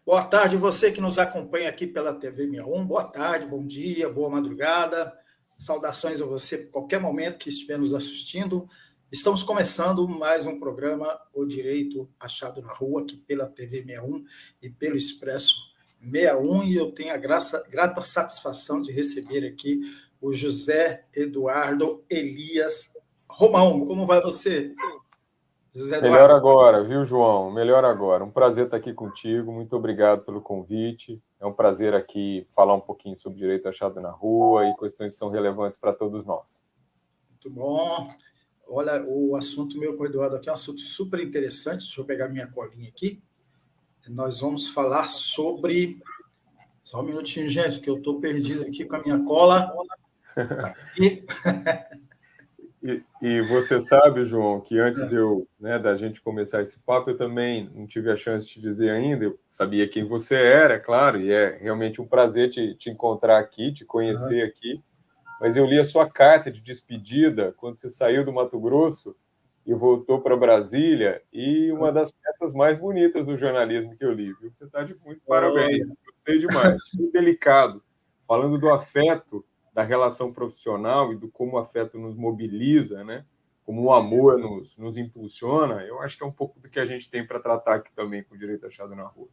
Boa tarde, você que nos acompanha aqui pela TV 61. Boa tarde, bom dia, boa madrugada. Saudações a você, qualquer momento que estiver nos assistindo. Estamos começando mais um programa O Direito Achado na Rua, aqui pela TV 61 e pelo Expresso 61. E eu tenho a grata satisfação de receber aqui o José Eduardo Elias Romão. Como vai você, José Melhor Eduardo? agora, viu, João? Melhor agora. Um prazer estar aqui contigo. Muito obrigado pelo convite. É um prazer aqui falar um pouquinho sobre direito achado na rua e questões que são relevantes para todos nós. Muito bom. Olha, o assunto meu com o Eduardo aqui é um assunto super interessante. Deixa eu pegar minha colinha aqui. Nós vamos falar sobre. Só um minutinho, gente, que eu estou perdido aqui com a minha cola. Tá aqui. E você sabe, João, que antes da gente começar esse papo, eu também não tive a chance de te dizer ainda. Eu sabia quem você era, é claro, e é realmente um prazer te encontrar aqui, te conhecer aqui. Mas eu li a sua carta de despedida quando você saiu do Mato Grosso e voltou para Brasília, e uma das peças mais bonitas do jornalismo que eu li, viu? Você está de muito parabéns, gostei demais, muito delicado, falando do afeto, da relação profissional e do como o afeto nos mobiliza, né? Como o amor nos impulsiona. Eu acho que é um pouco do que a gente tem para tratar aqui também com o Direito Achado na Rua.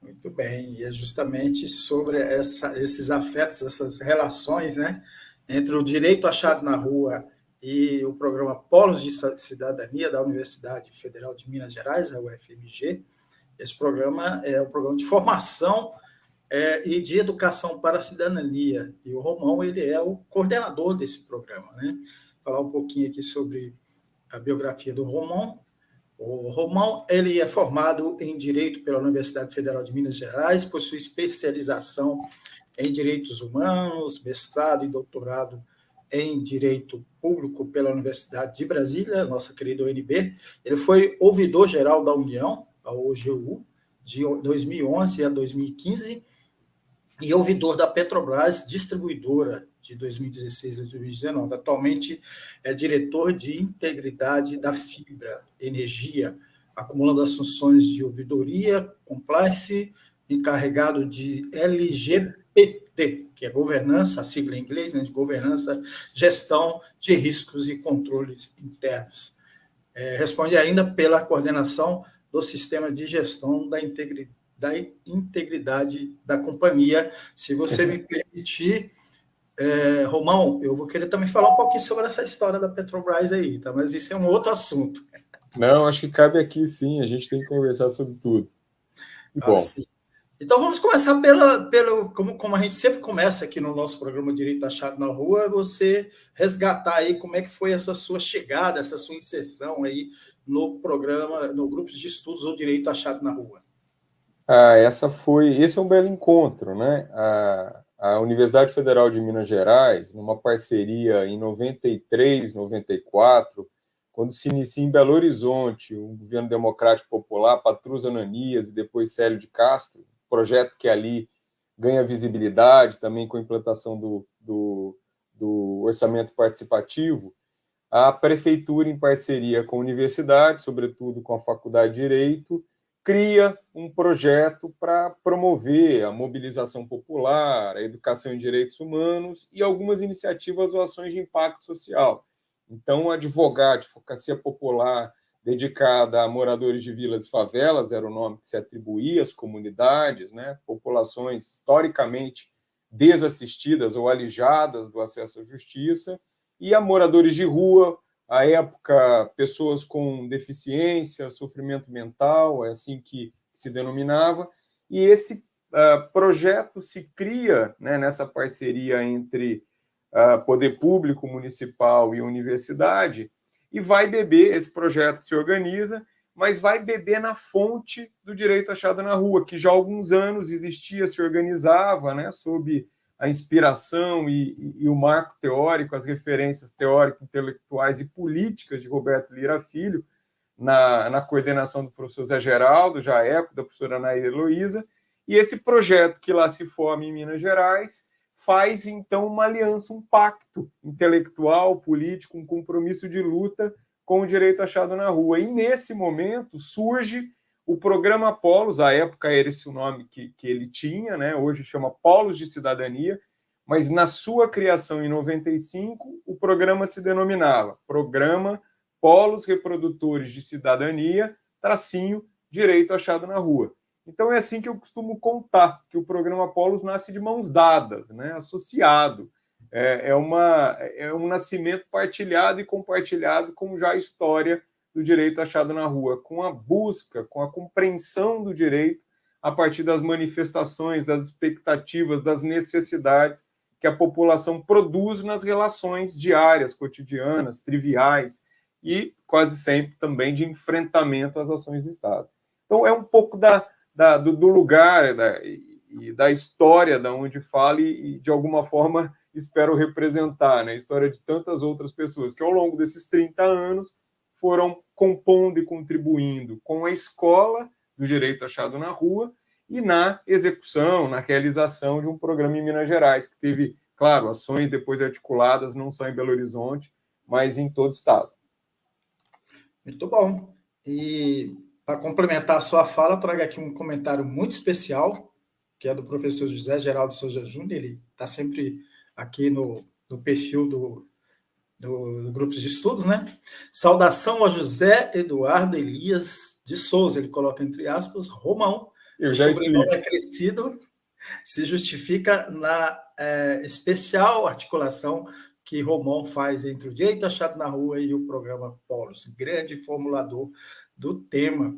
Muito bem, e é justamente sobre esses afetos, essas relações, né, entre o direito achado na rua e o programa Polos de Cidadania da Universidade Federal de Minas Gerais, a UFMG. Esse programa é um programa de formação e de educação para a cidadania. E o Romão, ele é o coordenador desse programa, né? Falar um pouquinho aqui sobre a biografia do Romão. O Romão, ele é formado em Direito pela Universidade Federal de Minas Gerais, possui especialização em Direitos Humanos, mestrado e doutorado em Direito Público pela Universidade de Brasília, nossa querida UNB. Ele foi ouvidor-geral da União, a OGU, de 2011 a 2015, e ouvidor da Petrobras, distribuidora, de 2016 a 2019. Atualmente é diretor de integridade da Fibra Energia, acumulando as funções de ouvidoria, compliance, encarregado de LGPT, que é governança, a sigla em inglês, né, de governança, gestão de riscos e controles internos. Responde ainda pela coordenação do sistema de gestão da integridade da companhia. Se você me permitir, Romão, eu vou querer também falar um pouquinho sobre essa história da Petrobras aí, tá? Mas isso é um outro assunto. Não, acho que cabe aqui sim, a gente tem que conversar sobre tudo. Que Cabe bom. sim. Então vamos começar como a gente sempre começa aqui no nosso programa Direito Achado na Rua, você resgatar aí como é que foi essa sua chegada, essa sua inserção aí no programa, no grupo de estudos do Direito Achado na Rua. Esse é um belo encontro, né? A Universidade Federal de Minas Gerais, numa parceria em 93, 94, quando se inicia em Belo Horizonte um governo democrático popular, Patrus Ananias e depois Célio de Castro, projeto que ali ganha visibilidade também com a implantação do orçamento participativo, a prefeitura, em parceria com a universidade, sobretudo com a Faculdade de Direito, cria um projeto para promover a mobilização popular, a educação em direitos humanos e algumas iniciativas ou ações de impacto social. Então, a Advocacia Popular, dedicada a moradores de vilas e favelas, era o nome que se atribuía às comunidades, né? Populações historicamente desassistidas ou alijadas do acesso à justiça, e a moradores de rua, à época, pessoas com deficiência, sofrimento mental, é assim que se denominava, e esse projeto se cria, né, nessa parceria entre poder público, municipal e universidade, e vai beber, esse projeto se organiza, mas vai beber na fonte do direito achado na rua, que já há alguns anos existia, se organizava, né, sob a inspiração e o marco teórico, as referências teórico-intelectuais e políticas de Roberto Lira Filho, na coordenação do professor Zé Geraldo, já à época, da professora Naira Heloísa, e esse projeto que lá se forma em Minas Gerais faz, então, uma aliança, um pacto intelectual, político, um compromisso de luta com o direito achado na rua. E, nesse momento, surge O programa Polos, à época era esse o nome que ele tinha, né? Hoje chama Polos de Cidadania, mas na sua criação em 95, o programa se denominava Programa Polos Reprodutores de Cidadania, tracinho, direito achado na rua. Então é assim que eu costumo contar, que o programa Polos nasce de mãos dadas, né? Associado. É um nascimento partilhado e compartilhado com já a história do direito achado na rua, com a busca, com a compreensão do direito a partir das manifestações, das expectativas, das necessidades que a população produz nas relações diárias, cotidianas, triviais e quase sempre também de enfrentamento às ações do Estado. Então, é um pouco do lugar e da história da onde falo e, de alguma forma, espero representar, né, a história de tantas outras pessoas que, ao longo desses 30 anos, foram compondo e contribuindo com a escola do direito achado na rua e na execução, na realização de um programa em Minas Gerais, que teve, claro, ações depois articuladas, não só em Belo Horizonte, mas em todo o estado. Muito bom. E, para complementar a sua fala, eu trago aqui um comentário muito especial, que é do professor José Geraldo Souza Júnior. Ele está sempre aqui no perfil do grupo de estudos, né? Saudação a José Eduardo Elias de Souza, ele coloca entre aspas, Romão. Eu já explico. O sobrenome acrescido se justifica na especial articulação que Romão faz entre o direito achado na rua e o programa Polos, grande formulador do tema.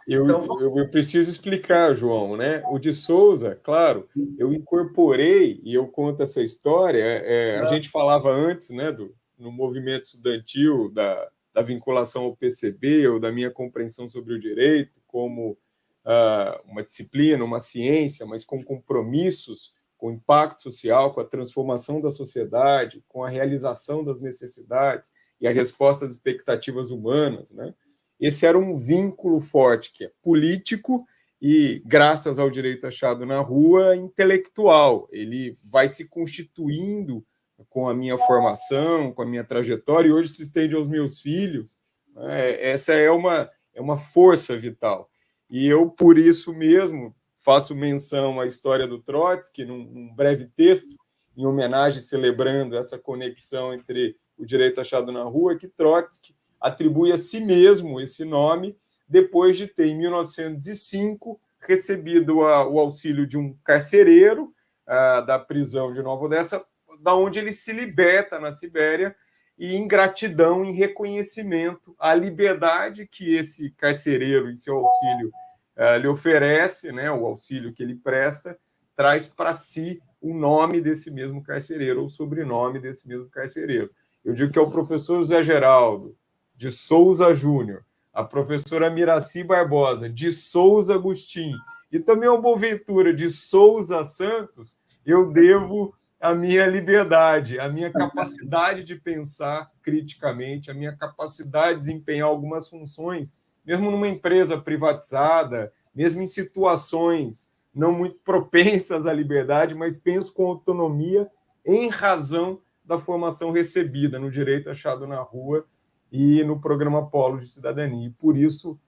Eu preciso explicar, João, né? O de Souza, claro, eu incorporei, e eu conto essa história, a gente falava antes, né, no movimento estudantil, da vinculação ao PCB, ou da minha compreensão sobre o direito, como uma disciplina, uma ciência, mas com compromissos, com impacto social, com a transformação da sociedade, com a realização das necessidades e a resposta às expectativas humanas, né? Esse era um vínculo forte, que é político e, graças ao direito achado na rua, intelectual. Ele vai se constituindo com a minha formação, com a minha trajetória, e hoje se estende aos meus filhos. Essa é uma força vital. E eu, por isso mesmo, faço menção à história do Trotsky, num breve texto, em homenagem, celebrando essa conexão entre o direito achado na rua, que Trotsky atribui a si mesmo esse nome, depois de ter, em 1905, recebido o auxílio de um carcereiro da prisão de Nova Odessa, da onde ele se liberta na Sibéria, e em gratidão, em reconhecimento à liberdade que esse carcereiro, em seu auxílio, lhe oferece, né, o auxílio que ele presta, traz para si o nome desse mesmo carcereiro, ou o sobrenome desse mesmo carcereiro. Eu digo que é o professor José Geraldo de Souza Júnior, a professora Miraci Barbosa de Souza Agostinho, e também ao Boaventura de Souza Santos, eu devo a minha liberdade, a minha capacidade de pensar criticamente, a minha capacidade de desempenhar algumas funções, mesmo numa empresa privatizada, mesmo em situações não muito propensas à liberdade, mas penso com autonomia em razão da formação recebida no direito achado na rua e no programa Polos de Cidadania. E por isso,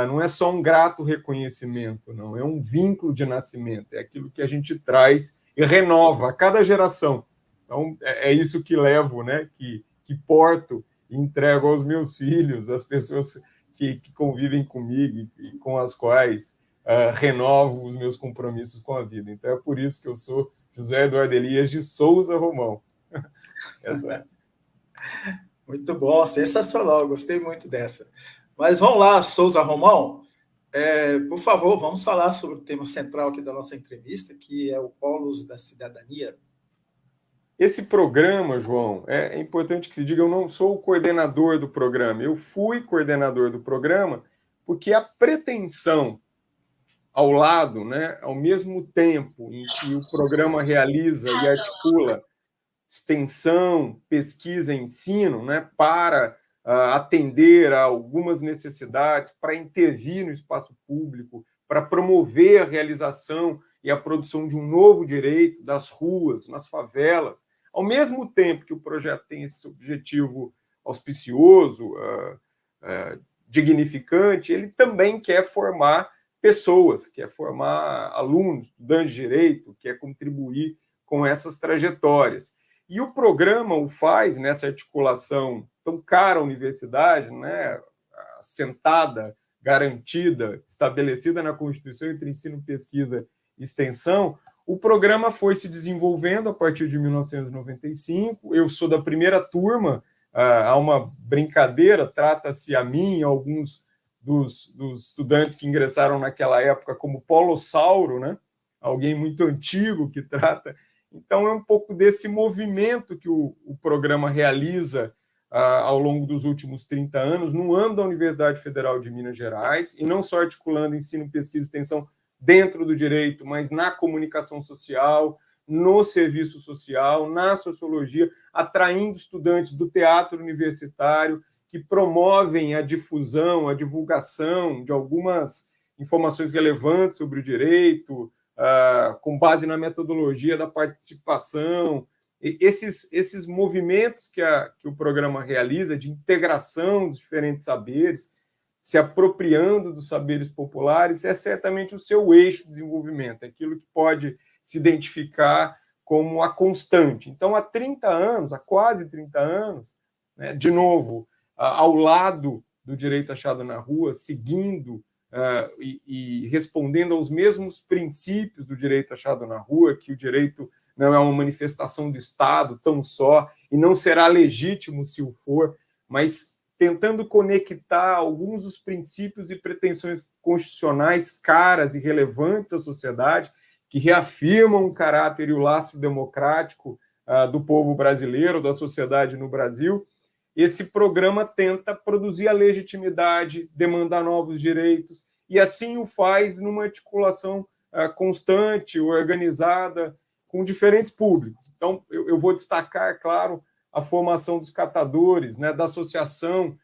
não é só um grato reconhecimento, não, é um vínculo de nascimento, é aquilo que a gente traz e renova a cada geração. Então, é isso que levo, né, que porto e entrego aos meus filhos, às pessoas que convivem comigo e com as quais renovo os meus compromissos com a vida. Então, é por isso que eu sou José Eduardo Elias de Souza Romão. Essa é. Muito bom, sensacional, gostei muito dessa. Mas vamos lá, Souza Romão, por favor, vamos falar sobre o tema central aqui da nossa entrevista, que é o Polos da Cidadania. Esse programa, João, é importante que se diga, eu não sou o coordenador do programa, eu fui coordenador do programa porque a pretensão ao lado, né, ao mesmo tempo em que o programa realiza e articula extensão, pesquisa e ensino, né, para atender a algumas necessidades, para intervir no espaço público, para promover a realização e a produção de um novo direito das ruas, nas favelas, ao mesmo tempo que o projeto tem esse objetivo auspicioso, dignificante, ele também quer formar pessoas, quer formar alunos, estudantes de direito, quer contribuir com essas trajetórias. E o programa o faz nessa articulação tão cara à universidade, né, assentada, garantida, estabelecida na Constituição entre ensino, pesquisa e extensão. O programa foi se desenvolvendo a partir de 1995. Eu sou da primeira turma, há uma brincadeira, trata-se a mim, alguns dos estudantes que ingressaram naquela época como polossauro, né? Alguém muito antigo que trata. Então, é um pouco desse movimento que o programa realiza ao longo dos últimos 30 anos, no âmbito da Universidade Federal de Minas Gerais, e não só articulando ensino, pesquisa e extensão dentro do direito, mas na comunicação social, no serviço social, na sociologia, atraindo estudantes do teatro universitário, que promovem a difusão, a divulgação de algumas informações relevantes sobre o direito, com base na metodologia da participação. Esses movimentos que o programa realiza de integração dos diferentes saberes, se apropriando dos saberes populares, é certamente o seu eixo de desenvolvimento, é aquilo que pode se identificar como a constante. Então, há 30 anos, há quase 30 anos, né, de novo, ao lado do direito achado na rua, seguindo e respondendo aos mesmos princípios do direito achado na rua, que o direito não é uma manifestação do Estado tão só, e não será legítimo se o for, mas tentando conectar alguns dos princípios e pretensões constitucionais caras e relevantes à sociedade, que reafirmam o caráter e o lastro democrático do povo brasileiro, da sociedade no Brasil. Esse programa tenta produzir a legitimidade, demandar novos direitos, e assim o faz numa articulação constante, organizada, com diferentes públicos. Então, eu vou destacar, claro, a formação dos catadores, né, da Associação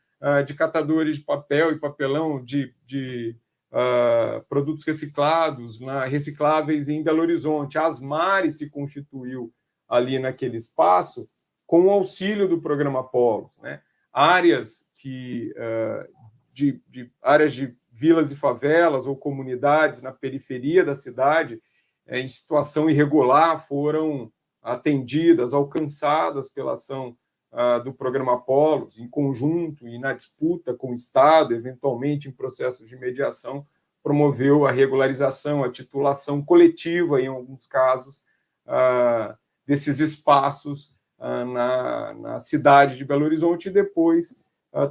de Catadores de Papel e Papelão de produtos reciclados, recicláveis em Belo Horizonte. A Asmari se constituiu ali naquele espaço com o auxílio do programa Polos, né? Áreas áreas de vilas e favelas ou comunidades na periferia da cidade em situação irregular foram atendidas, alcançadas pela ação do programa Polos, em conjunto e na disputa com o Estado, eventualmente em processos de mediação, promoveu a regularização, a titulação coletiva, em alguns casos, desses espaços na cidade de Belo Horizonte e depois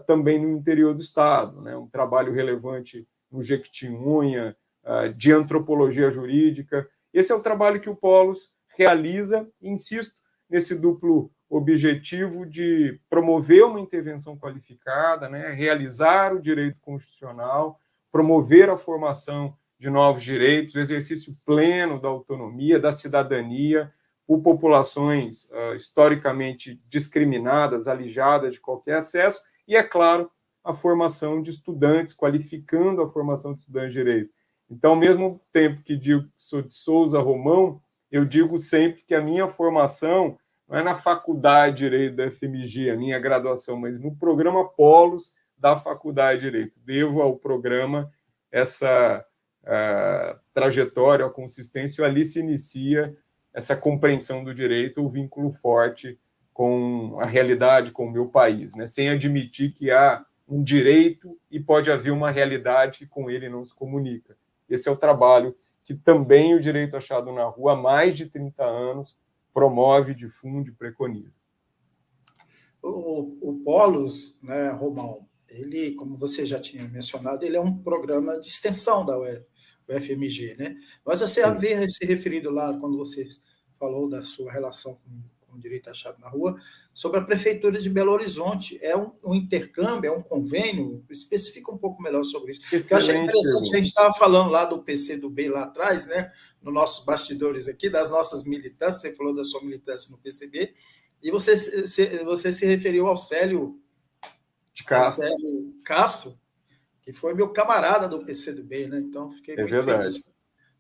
também no interior do Estado, né? Um trabalho relevante no Jequitinhonha, de antropologia jurídica. Esse é o trabalho que o Polos realiza, insisto, nesse duplo objetivo de promover uma intervenção qualificada, né, realizar o direito constitucional, promover a formação de novos direitos, o exercício pleno da autonomia, da cidadania, por populações historicamente discriminadas, alijadas de qualquer acesso, e, é claro, a formação de estudantes, qualificando a formação de estudantes de direito. Então, ao mesmo tempo que digo que sou de Souza Romão, eu digo sempre que a minha formação não é na faculdade de Direito da FMG, a minha graduação, mas no programa Polos da Faculdade de Direito. Devo ao programa essa trajetória, a consistência, ali se inicia essa compreensão do direito, o vínculo forte com a realidade, com o meu país, né? Sem admitir que há um direito e pode haver uma realidade que com ele não se comunica. Esse é o trabalho que também o direito achado na rua há mais de 30 anos promove, difunde e preconiza. O Polos, né, Romão, ele, como você já tinha mencionado, ele é um programa de extensão da UFMG, né? Mas você havia se referido lá, quando você falou da sua relação com o direito achado na rua, sobre a Prefeitura de Belo Horizonte. É um intercâmbio, é um convênio? Especifica um pouco melhor sobre isso. Eu achei interessante que a gente estava falando lá do PCdoB lá atrás, né? Nos nossos bastidores aqui, das nossas militâncias, você falou da sua militância no PCB, e você se referiu ao Célio Castro, que foi meu camarada do PCdoB, né? Então, fiquei muito feliz.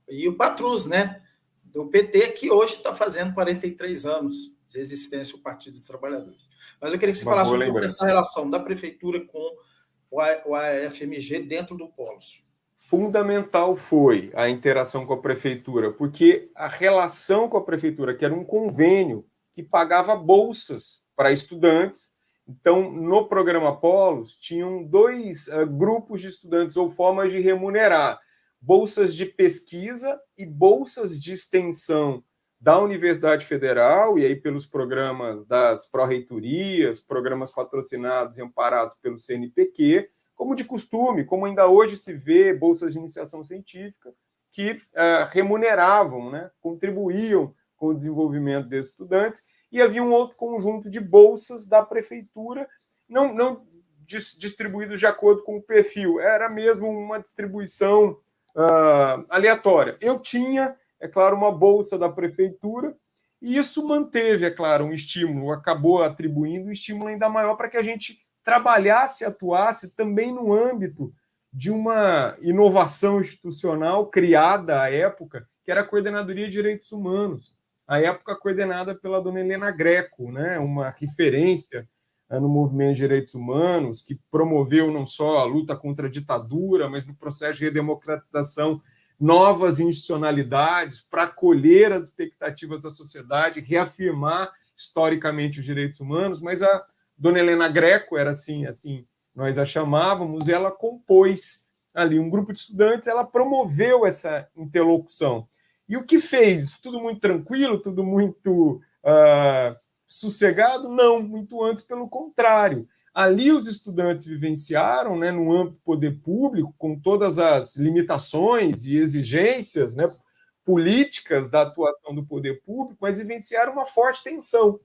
E o Patrus, né? Do PT, que hoje está fazendo 43 anos de existência, o Partido dos Trabalhadores. Mas eu queria que você falasse um pouco dessa relação da Prefeitura com o AFMG dentro do Polos? Fundamental foi a interação com a prefeitura, porque a relação com a prefeitura, que era um convênio que pagava bolsas para estudantes. Então, no programa Polos, tinham dois grupos de estudantes ou formas de remunerar: bolsas de pesquisa e bolsas de extensão da Universidade Federal, e aí pelos programas das pró-reitorias, programas patrocinados e amparados pelo CNPq, como de costume, como ainda hoje se vê, bolsas de iniciação científica, que remuneravam, né, contribuíam com o desenvolvimento desses estudantes, e havia um outro conjunto de bolsas da prefeitura, não distribuídos de acordo com o perfil, era mesmo uma distribuição aleatória. Eu tinha, é claro, uma bolsa da prefeitura, e isso manteve, é claro, um estímulo, acabou atribuindo um estímulo ainda maior para que a gente trabalhasse, atuasse também no âmbito de uma inovação institucional criada à época, que era a Coordenadoria de Direitos Humanos, à época coordenada pela dona Helena Greco, né, uma referência no movimento de direitos humanos, que promoveu não só a luta contra a ditadura, mas no processo de redemocratização, novas institucionalidades para acolher as expectativas da sociedade, reafirmar historicamente os direitos humanos, mas a dona Helena Greco era assim nós a chamávamos, ela compôs ali um grupo de estudantes, ela promoveu essa interlocução. E o que fez? Tudo muito tranquilo, tudo muito sossegado? Não, muito antes, pelo contrário. Ali os estudantes vivenciaram, né, no âmbito do poder público, com todas as limitações e exigências, né, políticas da atuação do poder público, mas vivenciaram uma forte tensão.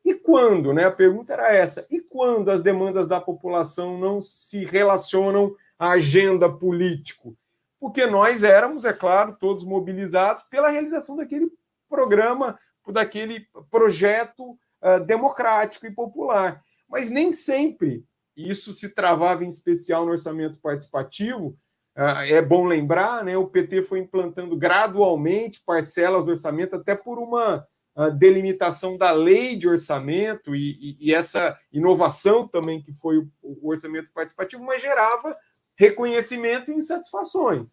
E quando, né, a pergunta era essa, e quando as demandas da população não se relacionam à agenda político? Porque nós éramos, é claro, todos mobilizados pela realização daquele programa, daquele projeto democrático e popular. Mas nem sempre isso se travava, em especial no orçamento participativo. É bom lembrar, né, o PT foi implantando gradualmente parcelas do orçamento, até por uma delimitação da lei de orçamento e essa inovação também que foi o orçamento participativo, mas gerava reconhecimento e insatisfações.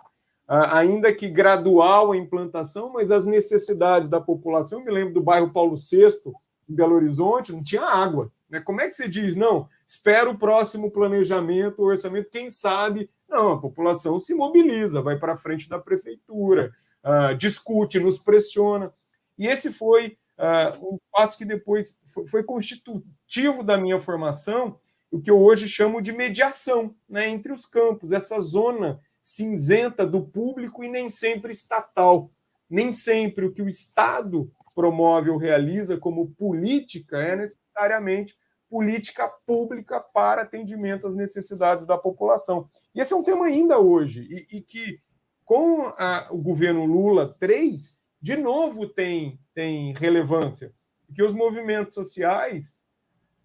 Ainda que gradual a implantação, mas as necessidades da população, eu me lembro do bairro Paulo VI, em Belo Horizonte, não tinha água. Né? Como é que você diz? Não, espera o próximo planejamento, o orçamento, quem sabe. Não, a população se mobiliza, vai para frente da prefeitura, discute, nos pressiona. E esse foi um espaço que depois foi constitutivo da minha formação, o que eu hoje chamo de mediação, né, entre os campos, essa zona cinzenta do público e nem sempre estatal. Nem sempre o que o Estado promove ou realiza como política é necessariamente política pública para atendimento às necessidades da população. E esse é um tema ainda hoje, e que com o governo Lula III, de novo tem relevância, porque os movimentos sociais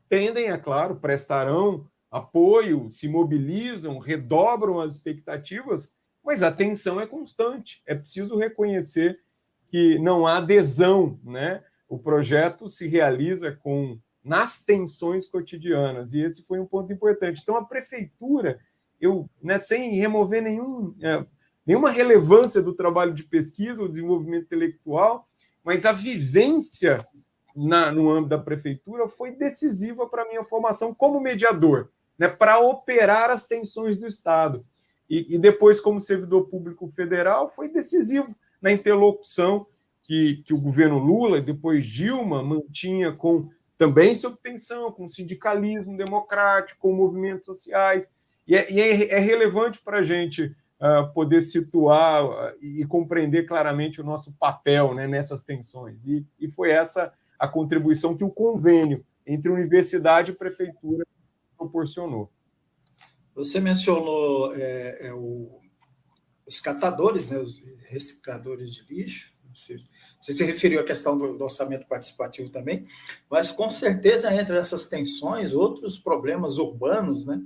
tendem, é claro, prestarão apoio, se mobilizam, redobram as expectativas, mas a tensão é constante. É preciso reconhecer que não há adesão, né? O projeto se realiza nas tensões cotidianas, e esse foi um ponto importante. Então, a prefeitura, sem remover nenhuma relevância do trabalho de pesquisa ou desenvolvimento intelectual, mas a vivência no âmbito da prefeitura foi decisiva para a minha formação como mediador, né, para operar as tensões do Estado. E depois, como servidor público federal, foi decisivo na interlocução que o governo Lula, depois Dilma, mantinha também sob tensão, com o sindicalismo democrático, com movimentos sociais. E é relevante para a gente poder situar e compreender claramente o nosso papel, né, nessas tensões. E foi essa a contribuição que o convênio entre universidade e prefeitura proporcionou. Você mencionou os catadores, né, os recicladores de lixo. Você se referiu à questão do orçamento participativo também, mas com certeza entre essas tensões, outros problemas urbanos, né,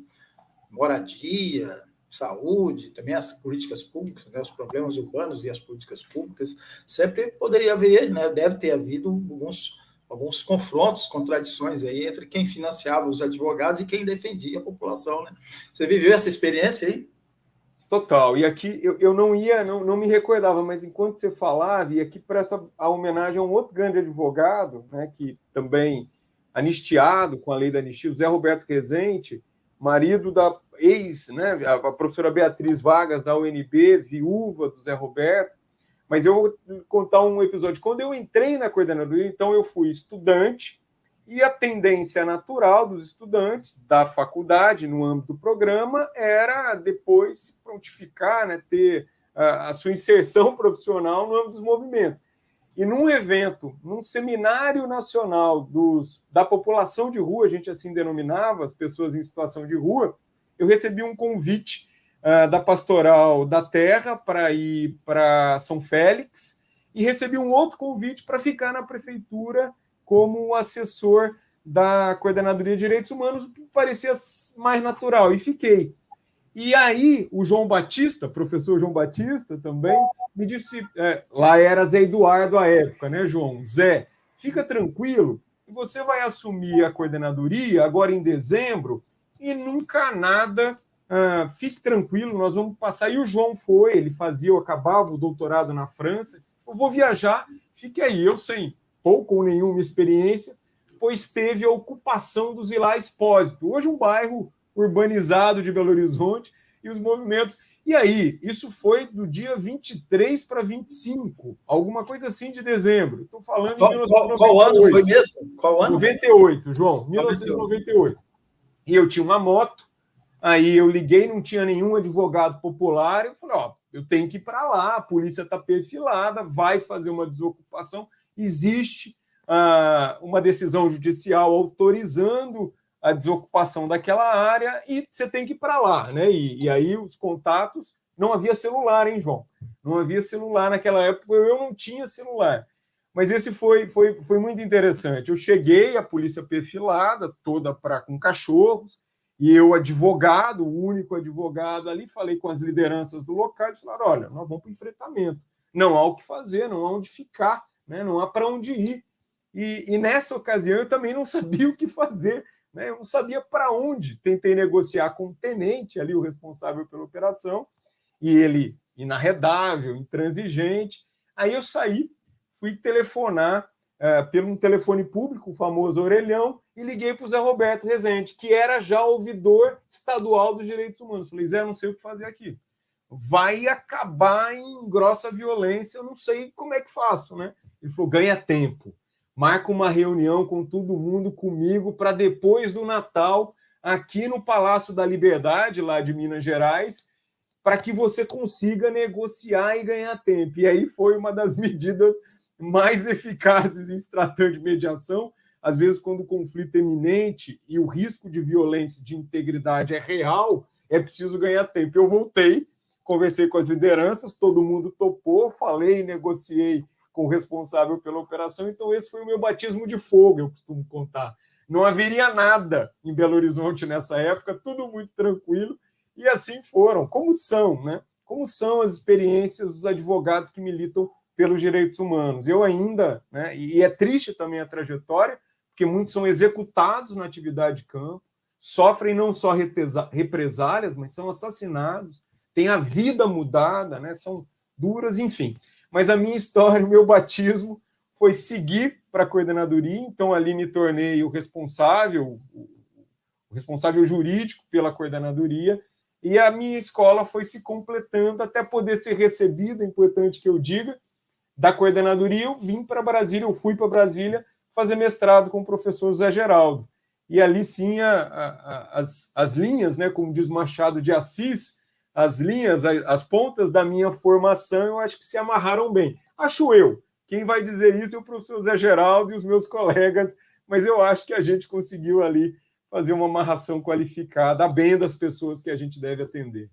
moradia, saúde, também as políticas públicas, né, os problemas urbanos e as políticas públicas, sempre poderia haver, né, deve ter havido alguns alguns confrontos, contradições aí entre quem financiava os advogados e quem defendia a população, né? Você viveu essa experiência aí? Total. E aqui eu não me recordava, mas enquanto você falava, e aqui presta a homenagem a um outro grande advogado, né, que também anistiado com a lei da anistia, o Zé Roberto Rezende, marido da né, a professora Beatriz Vargas, da UNB, viúva do Zé Roberto. Mas eu vou contar um episódio. Quando eu entrei na coordenadoria, então eu fui estudante, e a tendência natural dos estudantes da faculdade, no âmbito do programa, era depois se prontificar, né, ter a sua inserção profissional no âmbito dos movimentos. E num evento, num seminário nacional da população de rua, a gente assim denominava as pessoas em situação de rua, eu recebi um convite da Pastoral da Terra para ir para São Félix, e recebi um outro convite para ficar na prefeitura como assessor da Coordenadoria de Direitos Humanos, que parecia mais natural, e fiquei. E aí, o João Batista, professor João Batista também, me disse, lá era Zé Eduardo à época, né, João? Zé, fica tranquilo, você vai assumir a coordenadoria agora em dezembro, e nunca nada, fique tranquilo, nós vamos passar. E o João foi, ele fazia, eu acabava o doutorado na França, eu vou viajar, fique aí, eu sem pouco ou nenhuma experiência, pois teve a ocupação do Zilá Expósito, hoje um bairro urbanizado de Belo Horizonte, e os movimentos. E aí, isso foi do dia 23 para 25, alguma coisa assim de dezembro. Estou falando em 1998. Qual ano foi mesmo? Qual ano? 98, João, 1998. E eu tinha uma moto, aí eu liguei, não tinha nenhum advogado popular, eu falei, eu tenho que ir para lá, a polícia está perfilada, vai fazer uma desocupação, existe uma decisão judicial autorizando a desocupação daquela área e você tem que ir para lá, né? E aí os contatos, não havia celular, hein, João? Não havia celular naquela época, eu não tinha celular. Mas esse foi muito interessante. Eu cheguei, a polícia perfilada, toda com cachorros, e eu, advogado, o único advogado ali, falei com as lideranças do local, eles falaram, olha, nós vamos para o enfrentamento. Não há o que fazer, não há onde ficar, né? Não há para onde ir. E nessa ocasião eu também não sabia o que fazer, né? Eu não sabia para onde. Tentei negociar com o tenente ali, o responsável pela operação, e ele inarredável, intransigente. Aí eu saí, fui telefonar pelo um telefone público, o famoso orelhão, e liguei para o Zé Roberto Rezende, que era já ouvidor estadual dos direitos humanos. Falei, Zé, não sei o que fazer aqui. Vai acabar em grossa violência, eu não sei como é que faço, né? Ele falou, ganha tempo. Marca uma reunião com todo mundo, comigo, para depois do Natal, aqui no Palácio da Liberdade, lá de Minas Gerais, para que você consiga negociar e ganhar tempo. E aí foi uma das medidas mais eficazes em se tratando de mediação. Às vezes, quando o conflito é iminente e o risco de violência, de integridade é real, é preciso ganhar tempo. Eu voltei, conversei com as lideranças, todo mundo topou, falei, negociei com o responsável pela operação, então esse foi o meu batismo de fogo, eu costumo contar. Não haveria nada em Belo Horizonte nessa época, tudo muito tranquilo, e assim foram, como são, né? Como são as experiências dos advogados que militam pelos direitos humanos. Eu ainda, né, e é triste também a trajetória, porque muitos são executados na atividade de campo, sofrem não só represálias, mas são assassinados, têm a vida mudada, né? São duras, enfim. Mas a minha história, o meu batismo, foi seguir para a coordenadoria, então ali me tornei o responsável jurídico pela coordenadoria, e a minha escola foi se completando até poder ser recebido, é importante que eu diga, da coordenadoria. Eu vim para Brasília, eu fui para Brasília fazer mestrado com o professor Zé Geraldo. E ali sim as linhas, né, como diz Machado de Assis, as linhas, as pontas da minha formação, eu acho que se amarraram bem. Acho eu. Quem vai dizer isso é o professor Zé Geraldo e os meus colegas, mas eu acho que a gente conseguiu ali fazer uma amarração qualificada a bem das pessoas que a gente deve atender.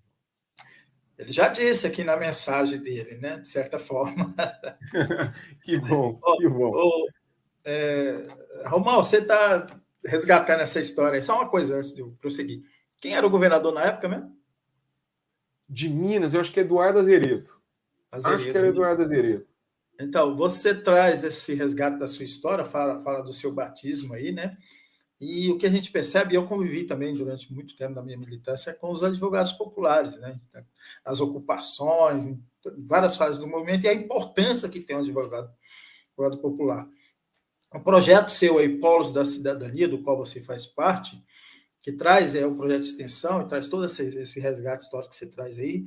Ele já disse aqui na mensagem dele, né? De certa forma. Que bom, que bom. Romão, você está resgatando essa história. Só uma coisa antes de eu prosseguir. Quem era o governador na época mesmo? De Minas, eu acho que é Eduardo Azeredo. Acho que era Eduardo Azeredo. Então, você traz esse resgate da sua história, fala do seu batismo aí, né? E o que a gente percebe, eu convivi também durante muito tempo na minha militância com os advogados populares, né? As ocupações, em várias fases do movimento e a importância que tem um advogado popular. O projeto seu aí, Polos da Cidadania, do qual você faz parte, que traz um projeto de extensão e traz todo esse resgate histórico que você traz aí,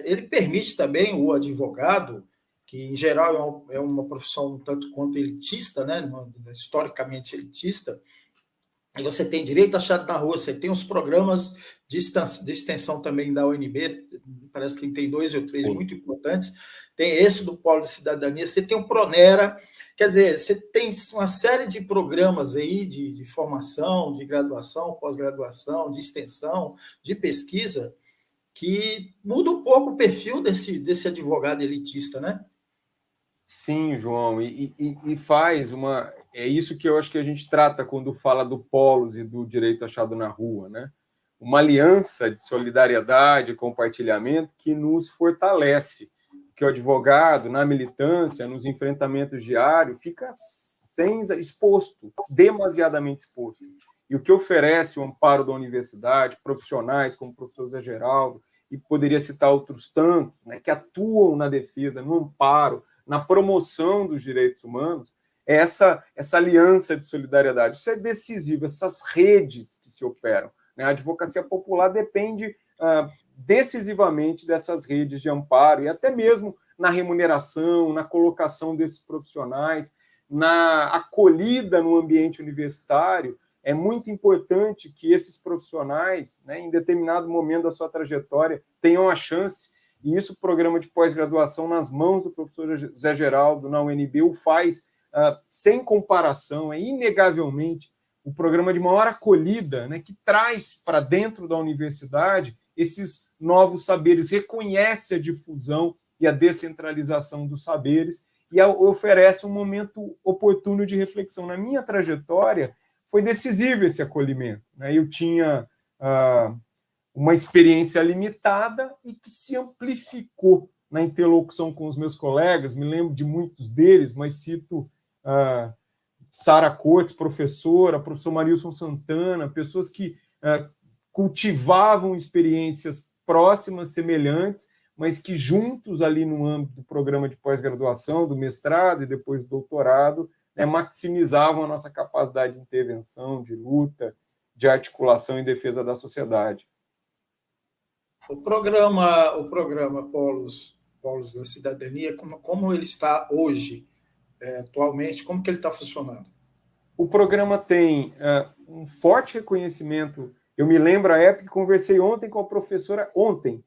ele permite também o advogado, que em geral é uma profissão um tanto quanto elitista, né? Historicamente elitista, e você tem direito achado na rua, você tem os programas de extensão também da UNB, parece que tem 2 ou 3 muito importantes, tem esse do Polo de Cidadania, você tem o Pronera, quer dizer, você tem uma série de programas aí de formação, de graduação, pós-graduação, de extensão, de pesquisa, que muda um pouco o perfil desse advogado elitista, né? Sim, João, e faz uma... É isso que eu acho que a gente trata quando fala do Polos e do direito achado na rua, né? Uma aliança de solidariedade e compartilhamento que nos fortalece, que o advogado, na militância, nos enfrentamentos diários, fica exposto, demasiadamente exposto. E o que oferece o amparo da universidade, profissionais como o professor Zé Geraldo, e poderia citar outros tantos, né, que atuam na defesa, no amparo, na promoção dos direitos humanos, é essa aliança de solidariedade. Isso é decisivo, essas redes que se operam. Né? A advocacia popular depende decisivamente dessas redes de amparo, e até mesmo na remuneração, na colocação desses profissionais, na acolhida no ambiente universitário. É muito importante que esses profissionais, né, em determinado momento da sua trajetória, tenham a chance. E isso o programa de pós-graduação nas mãos do professor Zé Geraldo, na UNB, o faz sem comparação, é inegavelmente o programa de maior acolhida, né, que traz para dentro da universidade esses novos saberes, reconhece a difusão e a descentralização dos saberes e oferece um momento oportuno de reflexão. Na minha trajetória, foi decisivo esse acolhimento. Né? Eu tinha uma experiência limitada e que se amplificou na interlocução com os meus colegas. Me lembro de muitos deles, mas cito Sara Cortes, professora, professor Marilson Santana, pessoas que cultivavam experiências próximas, semelhantes, mas que juntos ali no âmbito do programa de pós-graduação, do mestrado e depois do doutorado, né, maximizavam a nossa capacidade de intervenção, de luta, de articulação em defesa da sociedade. O programa Polos da Cidadania, como ele está hoje, atualmente, como que ele está funcionando? O programa tem um forte reconhecimento. Eu me lembro a época que conversei ontem com a professora,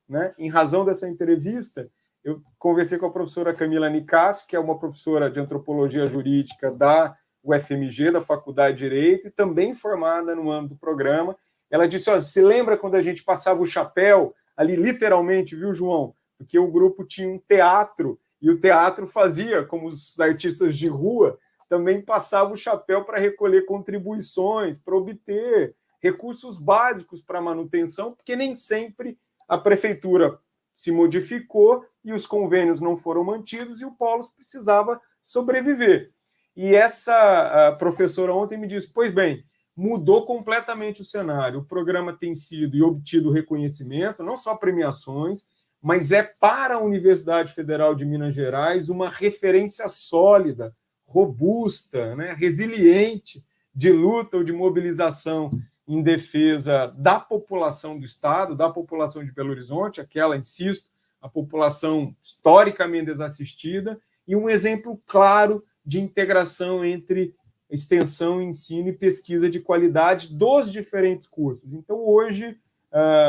né, em razão dessa entrevista, eu conversei com a professora Camila Nicásio, que é uma professora de antropologia jurídica da UFMG, da Faculdade de Direito, e também formada no âmbito do programa. Ela disse, olha, se lembra quando a gente passava o chapéu, ali literalmente, viu, João? Porque o grupo tinha um teatro, e o teatro fazia, como os artistas de rua, também passava o chapéu para recolher contribuições, para obter recursos básicos para manutenção, porque nem sempre a prefeitura se modificou e os convênios não foram mantidos e o Polos precisava sobreviver. E essa professora ontem me disse, pois bem, mudou completamente o cenário. O programa tem sido e obtido reconhecimento, não só premiações, mas é para a Universidade Federal de Minas Gerais uma referência sólida, robusta, né, resiliente de luta ou de mobilização em defesa da população do Estado, da população de Belo Horizonte, aquela, insisto, a população historicamente desassistida, e um exemplo claro de integração entre extensão, ensino e pesquisa de qualidade dos diferentes cursos. Então, hoje,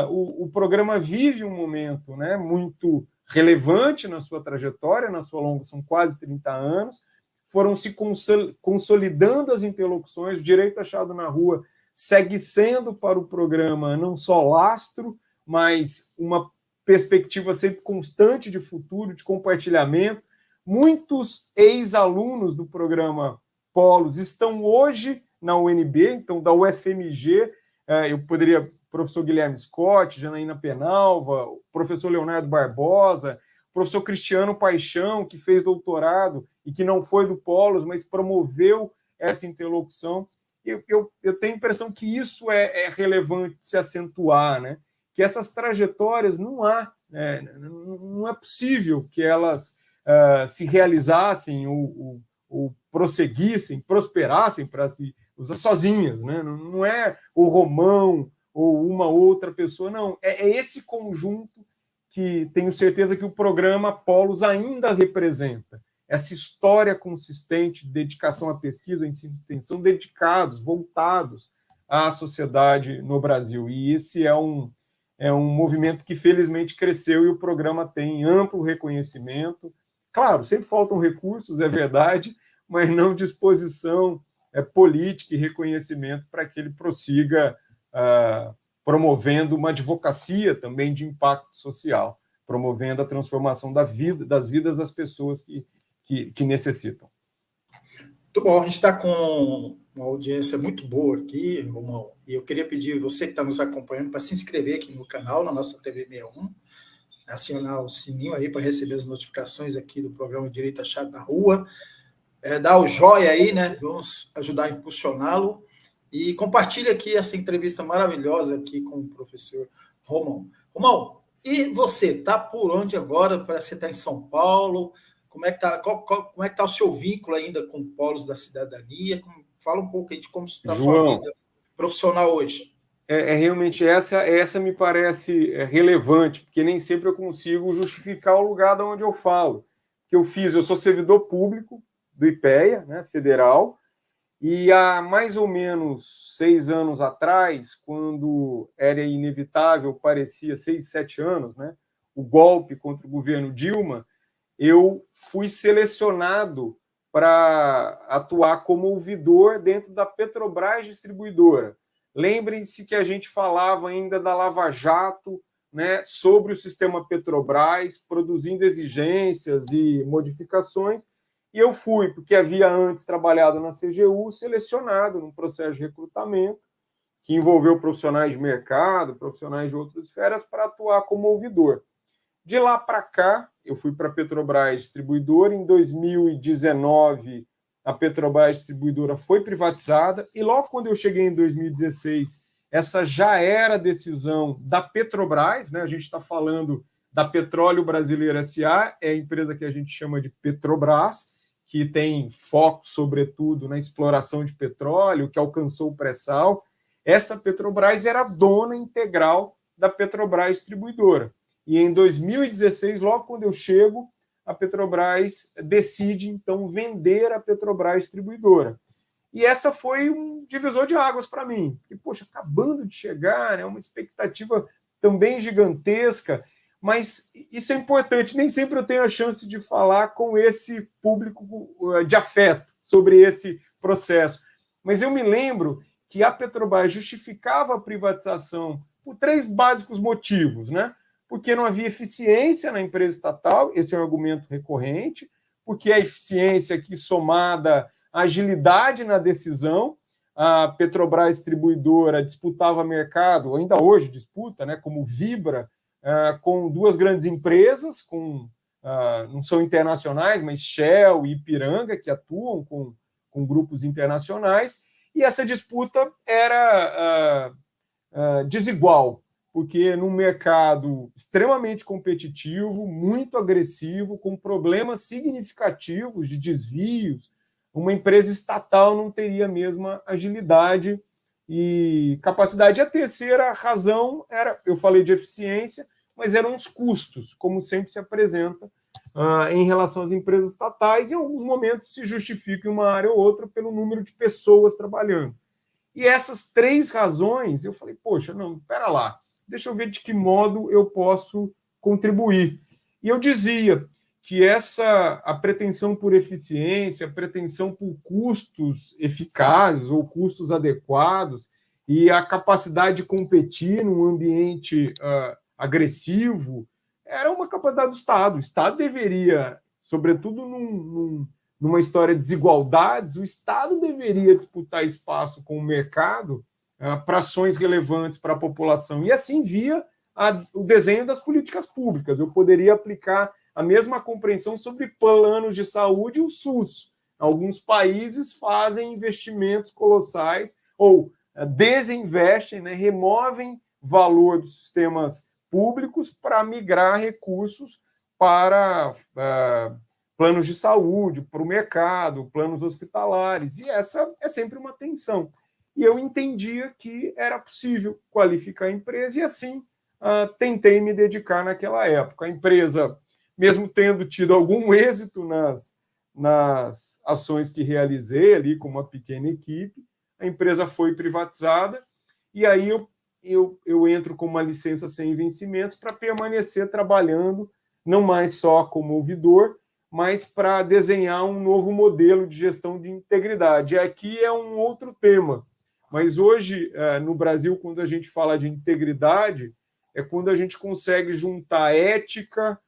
o programa vive um momento, né, muito relevante na sua trajetória, na sua longa, são quase 30 anos, foram se consolidando as interlocuções, o direito achado na rua segue sendo para o programa não só lastro, mas uma perspectiva sempre constante de futuro, de compartilhamento. Muitos ex-alunos do programa Polos estão hoje na UNB, então da UFMG, eu poderia, professor Guilherme Scott, Janaína Penalva, professor Leonardo Barbosa, professor Cristiano Paixão, que fez doutorado e que não foi do Polos, mas promoveu essa interlocução. Eu tenho a impressão que isso é relevante de se acentuar, né? Que essas trajetórias não é possível que elas se realizassem ou prosseguissem, prosperassem para si sozinhas, né? Não é o Romão ou uma outra pessoa, não. É esse conjunto que tenho certeza que o programa Polos ainda representa. Essa história consistente de dedicação à pesquisa, ao ensino de extensão, dedicados, voltados à sociedade no Brasil. E esse é um movimento que, felizmente, cresceu e o programa tem amplo reconhecimento. Claro, sempre faltam recursos, é verdade, mas não disposição política e reconhecimento para que ele prossiga promovendo uma advocacia também de impacto social, promovendo a transformação das vidas das pessoas que necessitam. Muito bom, a gente está com uma audiência muito boa aqui, Romão, e eu queria pedir você que está nos acompanhando para se inscrever aqui no canal, na nossa TV 61, acionar o sininho aí para receber as notificações aqui do programa Direito Achado na Rua, dar o joia aí, né? Vamos ajudar a impulsioná-lo, e compartilhe aqui essa entrevista maravilhosa aqui com o professor Romão. Romão, e você, está por onde agora? Parece que você está em São Paulo. Como é que está o seu vínculo ainda com Polos da Cidadania? Fala um pouco aí de como está a sua vida profissional hoje. Realmente essa me parece relevante, porque nem sempre eu consigo justificar o lugar de onde eu falo. Eu sou servidor público do IPEA, né, federal, e há mais ou menos 6 anos atrás, quando era inevitável, parecia 6, 7 anos, né, o golpe contra o governo Dilma, eu fui selecionado para atuar como ouvidor dentro da Petrobras Distribuidora. Lembrem-se que a gente falava ainda da Lava Jato, né, sobre o sistema Petrobras, produzindo exigências e modificações, e eu fui, porque havia antes trabalhado na CGU, selecionado num processo de recrutamento, que envolveu profissionais de mercado, profissionais de outras esferas, para atuar como ouvidor. De lá para cá, eu fui para a Petrobras Distribuidora. Em 2019, a Petrobras Distribuidora foi privatizada, e logo quando eu cheguei em 2016, essa já era a decisão da Petrobras, né? A gente está falando da Petróleo Brasileiro S.A., é a empresa que a gente chama de Petrobras, que tem foco, sobretudo, na exploração de petróleo, que alcançou o pré-sal. Essa Petrobras era dona integral da Petrobras Distribuidora. E em 2016, logo quando eu chego, a Petrobras decide, então, vender a Petrobras Distribuidora. E essa foi um divisor de águas para mim. Porque, poxa, acabando de chegar, né, uma expectativa também gigantesca, mas isso é importante. Nem sempre eu tenho a chance de falar com esse público de afeto sobre esse processo. Mas eu me lembro que a Petrobras justificava a privatização por 3 básicos motivos, né? Porque não havia eficiência na empresa estatal, esse é um argumento recorrente, porque a eficiência aqui somada à agilidade na decisão, a Petrobras Distribuidora disputava mercado, ainda hoje disputa, né, como Vibra, com 2 grandes empresas, não são internacionais, mas Shell e Ipiranga, que atuam com grupos internacionais, e essa disputa era desigual, porque num mercado extremamente competitivo, muito agressivo, com problemas significativos de desvios, uma empresa estatal não teria a mesma agilidade e capacidade. A terceira razão era, eu falei de eficiência, mas eram os custos, como sempre se apresenta em relação às empresas estatais, e em alguns momentos se justifica em uma área ou outra pelo número de pessoas trabalhando. E essas 3 razões, eu falei, poxa, não, espera lá, deixa eu ver de que modo eu posso contribuir. E eu dizia que a pretensão por eficiência, a pretensão por custos eficazes ou custos adequados e a capacidade de competir num ambiente agressivo era uma capacidade do Estado. O Estado deveria, sobretudo numa história de desigualdades, o Estado deveria disputar espaço com o mercado para ações relevantes para a população. E assim via o desenho das políticas públicas. Eu poderia aplicar a mesma compreensão sobre planos de saúde e o SUS. Alguns países fazem investimentos colossais ou desinvestem, né, removem valor dos sistemas públicos para migrar recursos para planos de saúde, para o mercado, planos hospitalares, e essa é sempre uma tensão. E eu entendia que era possível qualificar a empresa, e assim tentei me dedicar naquela época. A empresa, mesmo tendo tido algum êxito nas ações que realizei ali com uma pequena equipe, a empresa foi privatizada, e aí eu entro com uma licença sem vencimentos para permanecer trabalhando, não mais só como ouvidor, mas para desenhar um novo modelo de gestão de integridade. E aqui é um outro tema, mas hoje, no Brasil, quando a gente fala de integridade, é quando a gente consegue juntar ética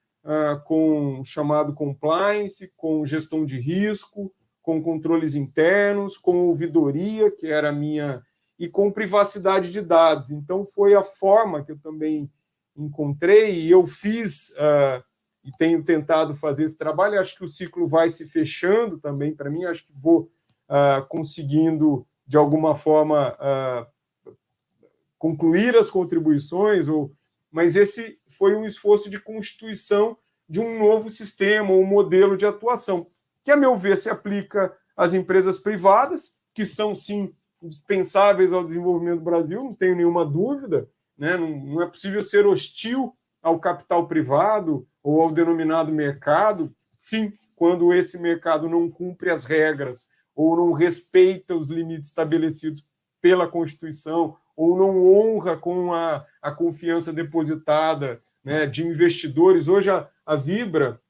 com o chamado compliance, com gestão de risco, com controles internos, com ouvidoria, que era a minha, e com privacidade de dados. Então, foi a forma que eu também encontrei, e eu fiz e tenho tentado fazer esse trabalho. Acho que o ciclo vai se fechando também para mim, acho que vou conseguindo, de alguma forma, concluir as contribuições, mas esse foi um esforço de constituição de um novo sistema, um modelo de atuação, que, a meu ver, se aplica às empresas privadas, que são, sim, indispensáveis ao desenvolvimento do Brasil, não tenho nenhuma dúvida, né? Não é possível ser hostil ao capital privado ou ao denominado mercado, sim, quando esse mercado não cumpre as regras ou não respeita os limites estabelecidos pela Constituição ou não honra com a confiança depositada, né, de investidores. Hoje a Vibra,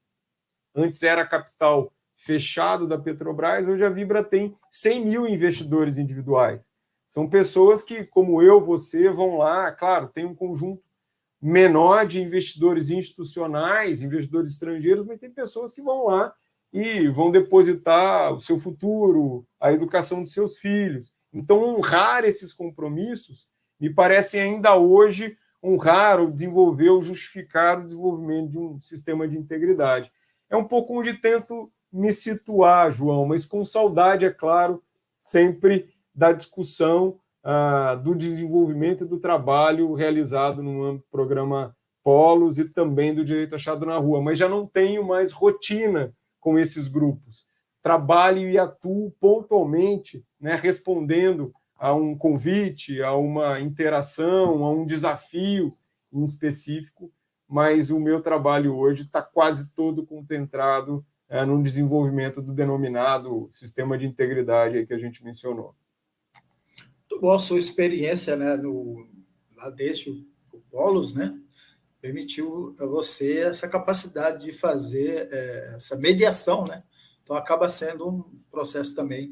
antes era capital fechado da Petrobras, hoje a Vibra tem 100 mil investidores individuais. São pessoas que, como eu, você, vão lá, claro, tem um conjunto menor de investidores institucionais, investidores estrangeiros, mas tem pessoas que vão lá e vão depositar o seu futuro, a educação dos seus filhos. Então, honrar esses compromissos me parece ainda hoje honrar ou desenvolver ou justificar o desenvolvimento de um sistema de integridade. É um pouco onde tento me situar, João, mas com saudade, é claro, sempre da discussão do desenvolvimento e do trabalho realizado no âmbito do programa Polos e também do Direito Achado na Rua, mas já não tenho mais rotina com esses grupos. Trabalho e atuo pontualmente, né, respondendo a um convite, a uma interação, a um desafio em específico, mas o meu trabalho hoje está quase todo concentrado no desenvolvimento do denominado sistema de integridade aí que a gente mencionou. Muito bom a sua experiência, né, lá desde o Polos, né, permitiu a você essa capacidade de fazer essa mediação, né? Então acaba sendo um processo também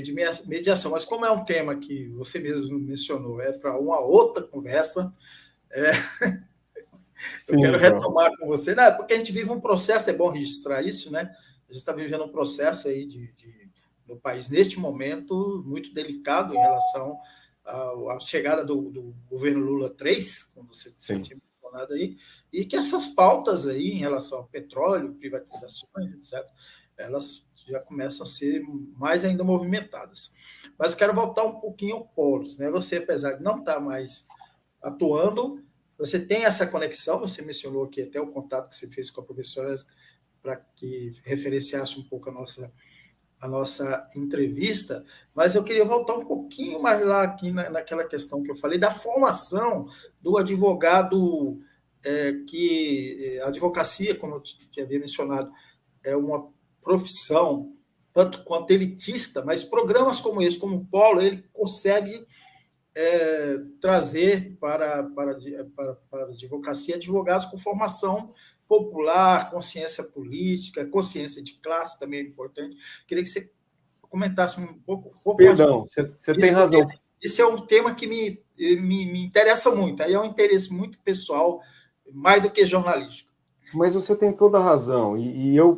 de mediação. Mas como é um tema que você mesmo mencionou, é para uma outra conversa, eu quero retomar com você, né? Porque a gente vive um processo, é bom registrar isso, né? A gente está vivendo um processo aí no país, neste momento, muito delicado em relação à chegada do governo Lula 3, como você tinha mencionado aí, e que essas pautas aí em relação ao petróleo, privatizações, etc., elas já começam a ser mais ainda movimentadas. Mas eu quero voltar um pouquinho ao Polos, né? Você, apesar de não estar mais atuando, você tem essa conexão, você mencionou aqui até o contato que você fez com a professora para que referenciasse um pouco a nossa entrevista, mas eu queria voltar um pouquinho mais lá aqui naquela questão que eu falei, da formação do advogado, que a advocacia, como eu te havia mencionado, é uma profissão tanto quanto elitista, mas programas como esse, como o Polo, ele consegue trazer para a advocacia advogados com formação popular, consciência política, consciência de classe também é importante. Queria que você comentasse um pouco. Perdão, você tem razão. Esse é um tema que me interessa muito, aí é um interesse muito pessoal, mais do que jornalístico. Mas você tem toda a razão,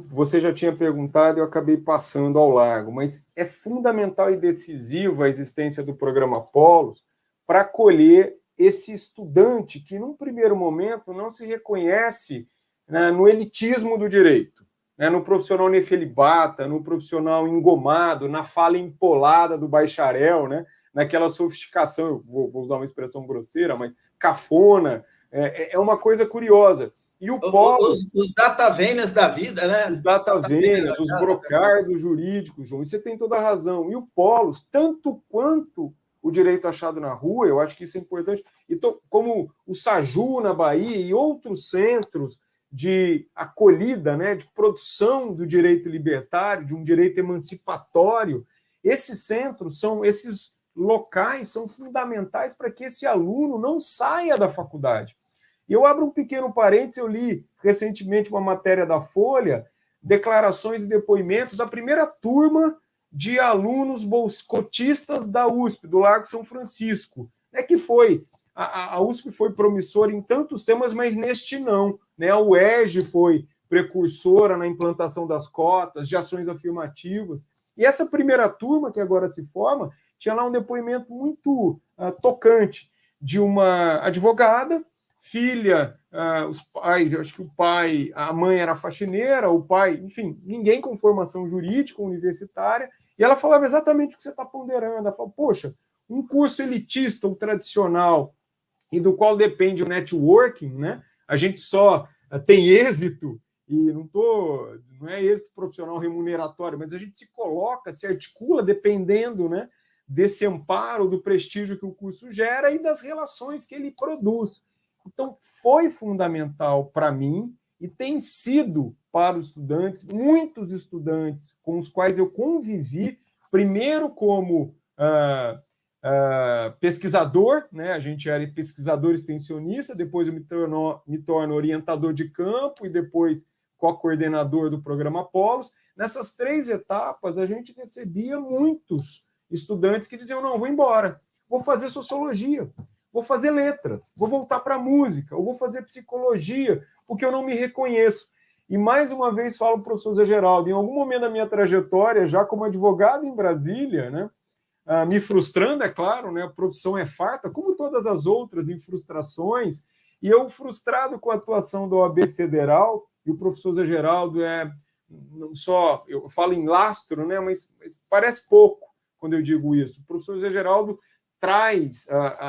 você já tinha perguntado e eu acabei passando ao largo, mas é fundamental e decisiva a existência do programa Polos para acolher esse estudante que, num primeiro momento, não se reconhece né, no elitismo do direito, né, no profissional nefelibata, no profissional engomado, na fala empolada do bacharel, né, naquela sofisticação, eu vou usar uma expressão grosseira, mas cafona, é uma coisa curiosa. E o polo... Os datavenas da vida, né? Os datavenas, os brocardos jurídicos, João, e você tem toda a razão. E o polos, tanto quanto o direito achado na rua, eu acho que isso é importante, e como o Saju na Bahia e outros centros de acolhida, né, de produção do direito libertário, de um direito emancipatório, esses centros esses locais são fundamentais para que esse aluno não saia da faculdade. E eu abro um pequeno parênteses, eu li recentemente uma matéria da Folha, declarações e depoimentos da primeira turma de alunos cotistas da USP, do Largo São Francisco, né, que foi, a USP foi promissora em tantos temas, mas neste não. Né, a UERJ foi precursora na implantação das cotas, de ações afirmativas. E essa primeira turma, que agora se forma, tinha lá um depoimento muito tocante de uma advogada, filha, os pais, eu acho que o pai, a mãe era faxineira, o pai, enfim, ninguém com formação jurídica universitária, e ela falava exatamente o que você está ponderando. Ela falou, poxa, um curso elitista, o tradicional, e do qual depende o networking, né? A gente só tem êxito, e não é êxito profissional remuneratório, mas a gente se coloca, se articula dependendo, né, desse amparo, do prestígio que o curso gera e das relações que ele produz. Então, foi fundamental para mim e tem sido para os estudantes, muitos estudantes com os quais eu convivi, primeiro como pesquisador, né? A gente era pesquisador extensionista, depois eu me torno orientador de campo e depois co-coordenador do programa Polos. Nessas 3 etapas, a gente recebia muitos estudantes que diziam, não, vou embora, vou fazer sociologia, vou fazer letras, vou voltar para a música, ou vou fazer psicologia, porque eu não me reconheço. E mais uma vez falo para o professor Zé Geraldo, em algum momento da minha trajetória, já como advogado em Brasília, né, me frustrando, é claro, né, a profissão é farta, como todas as outras, em frustrações, e eu frustrado com a atuação da OAB Federal, e o professor Zé Geraldo não só, eu falo em lastro, né, mas parece pouco quando eu digo isso. O professor Zé Geraldo traz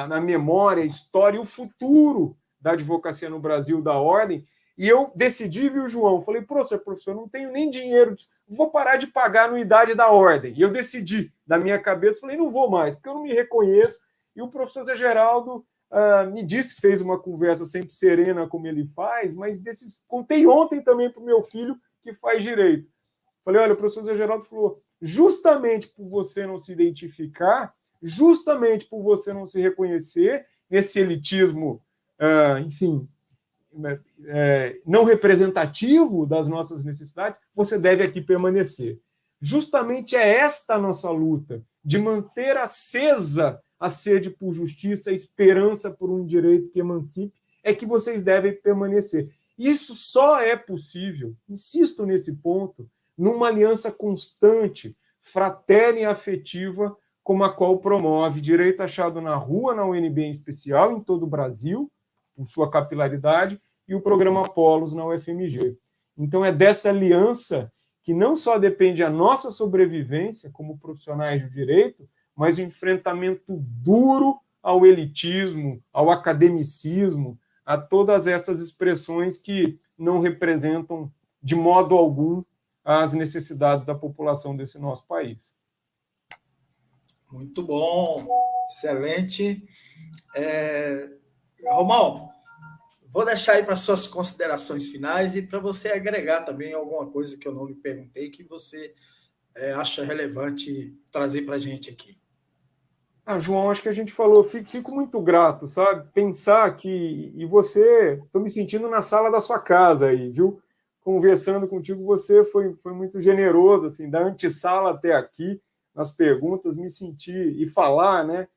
na memória, a história e o futuro da advocacia no Brasil, da ordem, e eu decidi, viu, João? Falei, professor, não tenho nem dinheiro, vou parar de pagar a anuidade da ordem. E eu decidi, da minha cabeça, falei, não vou mais, porque eu não me reconheço. E o professor Zé Geraldo me disse, fez uma conversa sempre serena, como ele faz, mas contei ontem também para o meu filho, que faz direito. Falei, olha, o professor Zé Geraldo falou, justamente por você não se identificar, justamente por você não se reconhecer nesse elitismo, enfim, não representativo das nossas necessidades, você deve aqui permanecer. Justamente é esta a nossa luta, de manter acesa a sede por justiça, a esperança por um direito que emancipe, é que vocês devem permanecer. Isso só é possível, insisto nesse ponto, numa aliança constante, fraterna e afetiva, como a qual promove direito achado na rua, na UNB em especial, em todo o Brasil, por sua capilaridade, e o programa Polos na UFMG. Então, é dessa aliança que não só depende a nossa sobrevivência como profissionais do direito, mas o enfrentamento duro ao elitismo, ao academicismo, a todas essas expressões que não representam de modo algum as necessidades da população desse nosso país. Muito bom, excelente. Romão, vou deixar aí para suas considerações finais e para você agregar também alguma coisa que eu não lhe perguntei que você acha relevante trazer para a gente aqui. João, acho que a gente falou, fico muito grato, sabe? Pensar que, e você, estou me sentindo na sala da sua casa aí, viu? Conversando contigo, você foi muito generoso, assim, da antessala até aqui, nas perguntas, me sentir e falar, né?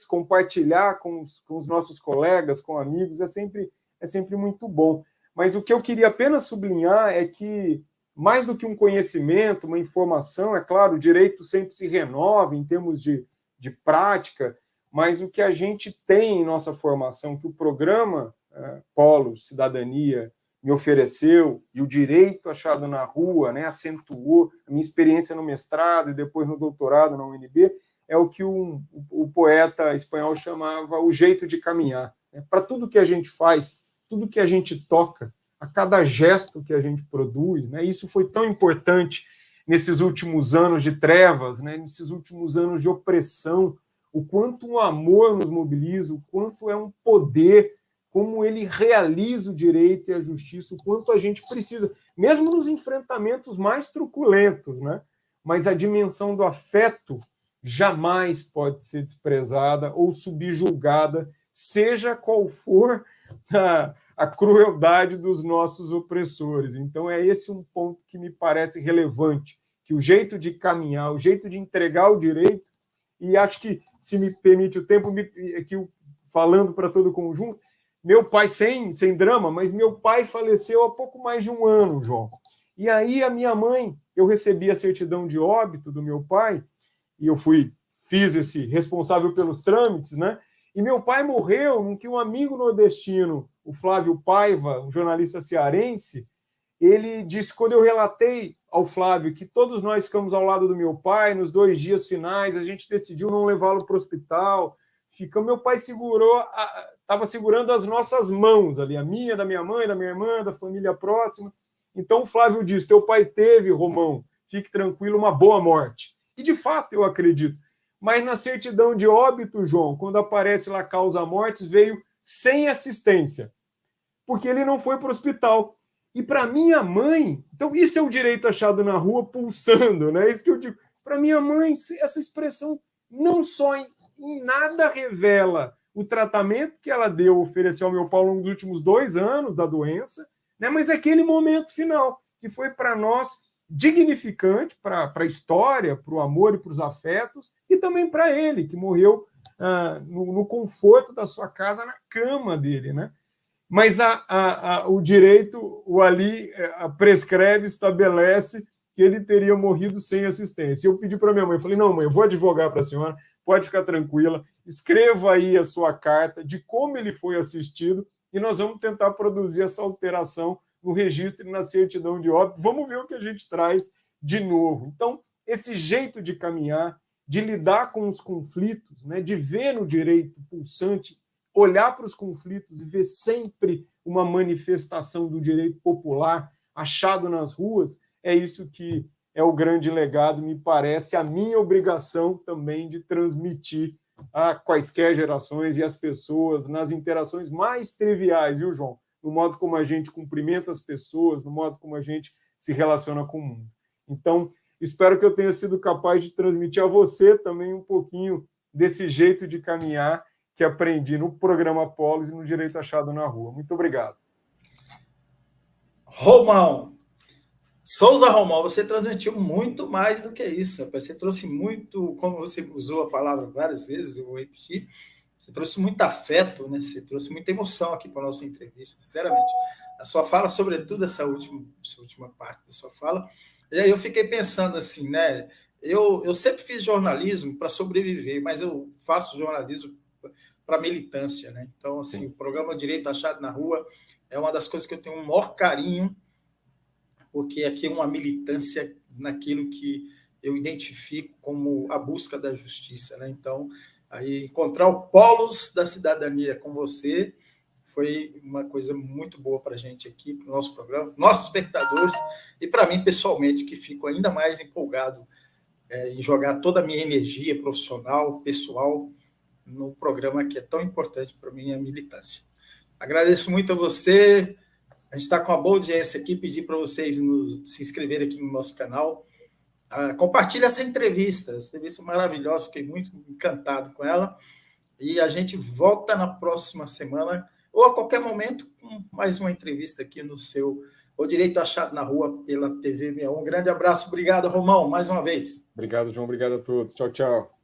Compartilhar com os nossos colegas, com amigos, é sempre muito bom. Mas o que eu queria apenas sublinhar é que, mais do que um conhecimento, uma informação, é claro, o direito sempre se renova em termos de prática, mas o que a gente tem em nossa formação, que o programa Polos, Cidadania, me ofereceu, e o direito achado na rua, né, acentuou a minha experiência no mestrado e depois no doutorado na UNB, é o que o poeta espanhol chamava o jeito de caminhar. Para tudo que a gente faz, tudo que a gente toca, a cada gesto que a gente produz, né, isso foi tão importante nesses últimos anos de trevas, né, nesses últimos anos de opressão, o quanto o amor nos mobiliza, o quanto é um poder, como ele realiza o direito e a justiça, o quanto a gente precisa, mesmo nos enfrentamentos mais truculentos, né? Mas a dimensão do afeto jamais pode ser desprezada ou subjulgada, seja qual for a crueldade dos nossos opressores. Então, é esse um ponto que me parece relevante, que o jeito de caminhar, o jeito de entregar o direito, e acho que, se me permite o tempo, que falando para todo o conjunto, meu pai, sem drama, mas meu pai faleceu há pouco mais de um ano, João. E aí a minha mãe, eu recebi a certidão de óbito do meu pai, e eu fiz esse responsável pelos trâmites, né? E meu pai morreu no que um amigo nordestino, o Flávio Paiva, um jornalista cearense, ele disse, quando eu relatei ao Flávio que todos nós ficamos ao lado do meu pai, nos 2 dias finais, a gente decidiu não levá-lo para o hospital, meu pai estava segurando as nossas mãos ali, a minha, da minha mãe, da minha irmã, da família próxima. Então o Flávio disse, teu pai teve, Romão, fique tranquilo, uma boa morte. E de fato eu acredito. Mas na certidão de óbito, João, quando aparece lá causa-mortes, veio sem assistência, porque ele não foi para o hospital. E para minha mãe, então isso é o direito achado na rua pulsando, né? Isso que eu digo. Para minha mãe, essa expressão não só em nada revela o tratamento que ela ofereceu ao meu pai ao longo dos últimos 2 anos da doença, né? Mas aquele momento final, que foi para nós dignificante, para a história, para o amor e para os afetos, e também para ele, que morreu no conforto da sua casa, na cama dele, né? Mas o direito, o ali prescreve, estabelece que ele teria morrido sem assistência. Eu pedi para minha mãe, falei, não, mãe, eu vou advogar para a senhora, pode ficar tranquila, escreva aí a sua carta de como ele foi assistido e nós vamos tentar produzir essa alteração no registro e na certidão de óbito. Vamos ver o que a gente traz de novo. Então, esse jeito de caminhar, de lidar com os conflitos, né, de ver no direito pulsante, olhar para os conflitos e ver sempre uma manifestação do direito popular achado nas ruas, é isso que é o grande legado, me parece, a minha obrigação também de transmitir a quaisquer gerações e as pessoas nas interações mais triviais, viu, João? No modo como a gente cumprimenta as pessoas, no modo como a gente se relaciona com o mundo. Então, espero que eu tenha sido capaz de transmitir a você também um pouquinho desse jeito de caminhar que aprendi no programa Polos e no Direito Achado na Rua. Muito obrigado. Romão, Souza Romão, você transmitiu muito mais do que isso. Você trouxe muito, como você usou a palavra várias vezes, eu vou repetir, você trouxe muito afeto, né? Você trouxe muita emoção aqui para a nossa entrevista, sinceramente. A sua fala, sobretudo essa última parte da sua fala, e aí eu fiquei pensando assim, né? Eu sempre fiz jornalismo para sobreviver, mas eu faço jornalismo para militância, né? Então, assim, o programa Direito Achado na Rua é uma das coisas que eu tenho um maior carinho, porque aqui é uma militância naquilo que eu identifico como a busca da justiça, né? Então, aí encontrar o Polos da Cidadania com você foi uma coisa muito boa para a gente aqui, para o nosso programa, nossos espectadores, e para mim, pessoalmente, que fico ainda mais empolgado em jogar toda a minha energia profissional, pessoal, no programa que é tão importante para mim, a militância. Agradeço muito a você. A gente está com uma boa audiência aqui, pedir para vocês se inscreverem aqui no nosso canal. Compartilhe essa entrevista maravilhosa, fiquei muito encantado com ela. E a gente volta na próxima semana, ou a qualquer momento, com mais uma entrevista aqui no seu O Direito Achado na Rua, pela TV 61. Um grande abraço, obrigado, Romão, mais uma vez. Obrigado, João, obrigado a todos. Tchau, tchau.